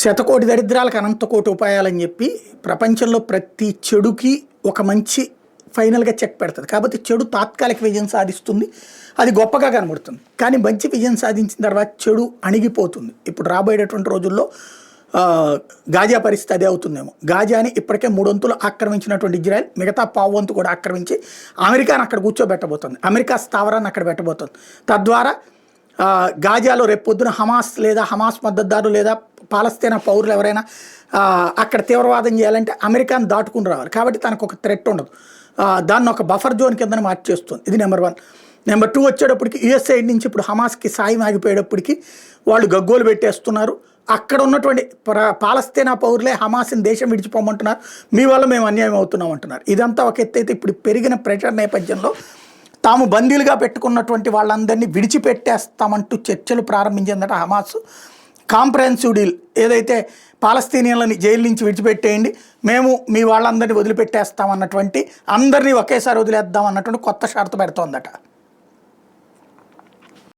శతకోటి దరిద్రాలకు అనంత కోటి ఉపాయాలని చెప్పి ప్రపంచంలో ప్రతి చెడుకి ఒక మంచి ఫైనల్గా చెక్ పెడుతుంది. కాబట్టి చెడు తాత్కాలిక విజయం సాధిస్తుంది, అది గొప్పగా కనబడుతుంది. కానీ మంచి విజయం సాధించిన తర్వాత చెడు అణిగిపోతుంది. ఇప్పుడు రాబోయేటటువంటి రోజుల్లో గాజా పరిస్థితి అదే అవుతుందేమో. గాజాని ఇప్పటికే 3 వంతులు ఆక్రమించినటువంటి ఇజ్రాయెల్ మిగతా 1/4 వంతు కూడా ఆక్రమించి అమెరికాను అక్కడ కూర్చోబెట్టబోతుంది. అమెరికా స్థావరాన్ని అక్కడ పెట్టబోతుంది. తద్వారా గాజాలో రేపు పొద్దున హమాస్ లేదా హమాస్ మద్దతుదారులు లేదా పాలస్తీనా పౌరులు ఎవరైనా అక్కడ తీవ్రవాదం చేయాలంటే అమెరికాను దాటుకుని రావాలి. కాబట్టి తనకు ఒక థ్రెట్ ఉండదు. దాన్ని ఒక బఫర్ జోన్ కింద మార్చేస్తుంది. ఇది నెంబర్ 1. నెంబర్ 2 వచ్చేటప్పటికి యుఎస్ సైడ్ నుంచి ఇప్పుడు హమాస్కి సాయం ఆగిపోయేటప్పటికి వాళ్ళు గగ్గోలు పెట్టేస్తున్నారు. అక్కడ ఉన్నటువంటి పాలస్తీనా పౌరులే హమాస్ని దేశం విడిచిపోమంటున్నారు. మీ వల్ల మేము అన్యాయం అవుతున్నాం అంటున్నారు. ఇదంతా ఒక ఎత్తు అయితే ఇప్పుడు పెరిగిన ప్రెషర్ నేపథ్యంలో తాము బందీలుగా పెట్టుకున్నటువంటి వాళ్ళందరినీ విడిచిపెట్టేస్తామంటూ చర్చలు ప్రారంభించిందట హమాస్. కాంప్రహెన్సివ్ డీల్ ఏదైతే పాలస్తీనియన్లని జైలు నుంచి విడిచిపెట్టేయండి, మేము మీ వాళ్ళందరినీ వదిలిపెట్టేస్తామన్నటువంటి, అందరినీ ఒకేసారి వదిలేద్దాం అన్నటువంటి కొత్త షరతు పెడుతోందట.